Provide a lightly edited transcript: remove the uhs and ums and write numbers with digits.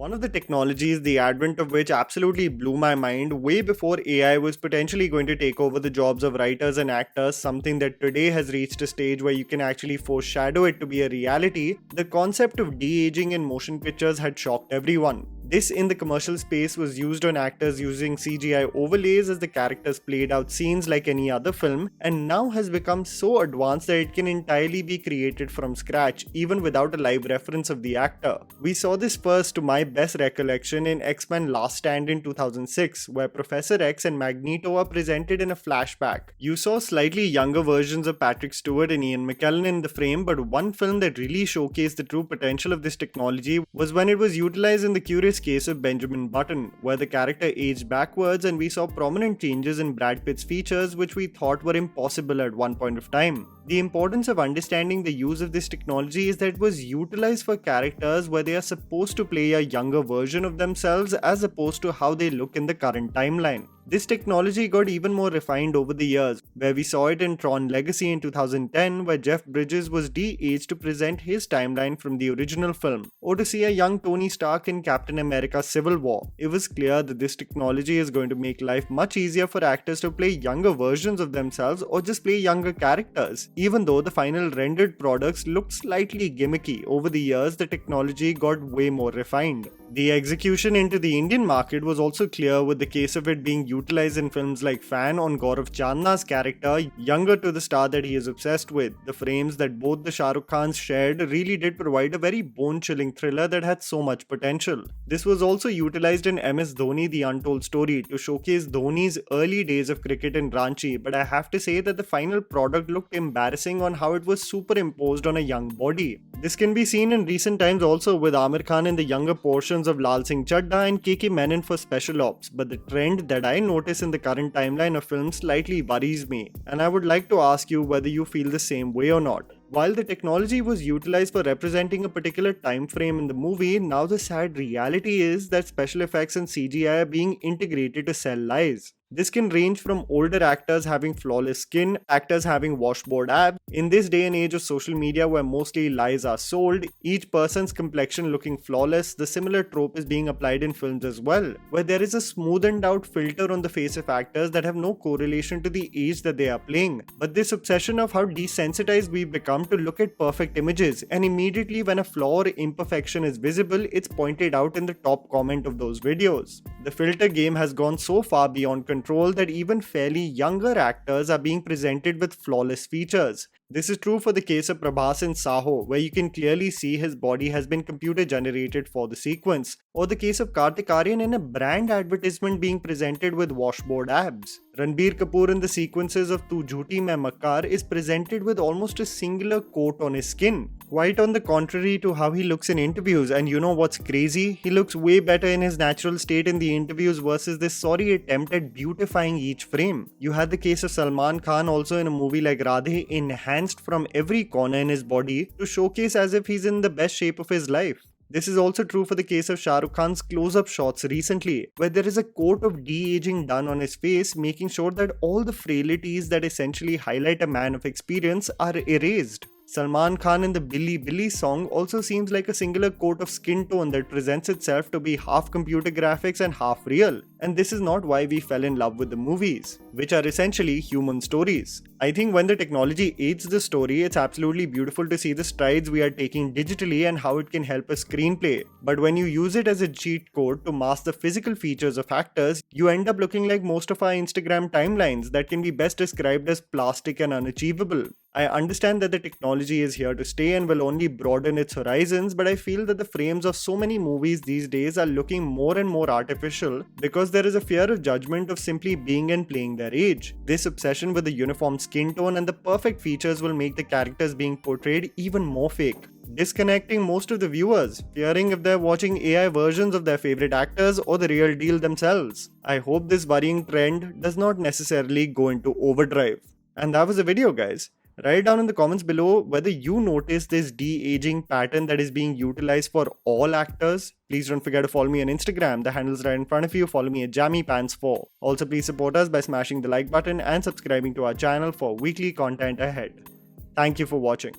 One of the technologies, the advent of which absolutely blew my mind way before AI was potentially going to take over the jobs of writers and actors, something that today has reached a stage where you can actually foreshadow it to be a reality, the concept of de-aging in motion pictures had shocked everyone. This in the commercial space was used on actors using CGI overlays as the characters played out scenes like any other film, and now has become so advanced that it can entirely be created from scratch, even without a live reference of the actor. We saw this first, to my best recollection, in X-Men Last Stand in 2006, where Professor X and Magneto are presented in a flashback. You saw slightly younger versions of Patrick Stewart and Ian McKellen in the frame, but one film that really showcased the true potential of this technology was when it was utilized in the Curious Case of Benjamin Button, where the character aged backwards and we saw prominent changes in Brad Pitt's features which we thought were impossible at one point of time. The importance of understanding the use of this technology is that it was utilized for characters where they are supposed to play a younger version of themselves as opposed to how they look in the current timeline. This technology got even more refined over the years, where we saw it in Tron Legacy in 2010, where Jeff Bridges was de-aged to present his timeline from the original film, or to see a young Tony Stark in Captain America Civil War. It was clear that this technology is going to make life much easier for actors to play younger versions of themselves or just play younger characters. Even though the final rendered products looked slightly gimmicky, over the years the technology got way more refined. The execution into the Indian market was also clear, with the case of it being utilized in films like Fan on Gaurav Chandna's character, younger to the star that he is obsessed with. The frames that both the Shahrukh Khans shared really did provide a very bone-chilling thriller that had so much potential. This was also utilized in MS Dhoni The Untold Story to showcase Dhoni's early days of cricket in Ranchi, but I have to say that the final product looked embarrassing on how it was superimposed on a young body. This can be seen in recent times also, with Amir Khan in the younger portions of Lal Singh Chadda and KK Menon for Special Ops, but the trend that I notice in the current timeline of films slightly worries me, and I would like to ask you whether you feel the same way or not. While the technology was utilized for representing a particular time frame in the movie, now the sad reality is that special effects and CGI are being integrated to sell lies. This can range from older actors having flawless skin, actors having washboard abs. In this day and age of social media where mostly lies are sold, each person's complexion looking flawless, the similar trope is being applied in films as well, where there is a smoothened out filter on the face of actors that have no correlation to the age that they are playing. But this obsession of how desensitized we've become to look at perfect images, and immediately when a flaw or imperfection is visible, it's pointed out in the top comment of those videos. The filter game has gone so far beyond control that even fairly younger actors are being presented with flawless features. This is true for the case of Prabhas in Saho, where you can clearly see his body has been computer generated for the sequence, or the case of Kartik Aaryan in a brand advertisement being presented with washboard abs. Ranbir Kapoor in the sequences of Tu Jhooti Main Makkar is presented with almost a singular coat on his skin, quite on the contrary to how he looks in interviews. And you know what's crazy? He looks way better in his natural state in the interviews versus this sorry attempt at beautifying each frame. You had the case of Salman Khan also in a movie like Radhe, enhanced from every corner in his body to showcase as if he's in the best shape of his life. This is also true for the case of Shah Rukh Khan's close-up shots recently, where there is a coat of de-aging done on his face, making sure that all the frailties that essentially highlight a man of experience are erased. Salman Khan in the Billy Billy song also seems like a singular coat of skin tone that presents itself to be half computer graphics and half real. And this is not why we fell in love with the movies, which are essentially human stories. I think when the technology aids the story, it's absolutely beautiful to see the strides we are taking digitally and how it can help a screenplay. But when you use it as a cheat code to mask the physical features of actors, you end up looking like most of our Instagram timelines that can be best described as plastic and unachievable. I understand that the technology is here to stay and will only broaden its horizons, but I feel that the frames of so many movies these days are looking more and more artificial because there is a fear of judgment of simply being and playing their age. This obsession with the uniform skin tone and the perfect features will make the characters being portrayed even more fake, disconnecting most of the viewers, fearing if they're watching AI versions of their favorite actors or the real deal themselves. I hope this worrying trend does not necessarily go into overdrive. And that was the video, guys. Write down in the comments below whether you notice this de-aging pattern that is being utilized for all actors. Please don't forget to follow me on Instagram. The handle's right in front of you. Follow me at JammyPants4. Also, please support us by smashing the like button and subscribing to our channel for weekly content ahead. Thank you for watching.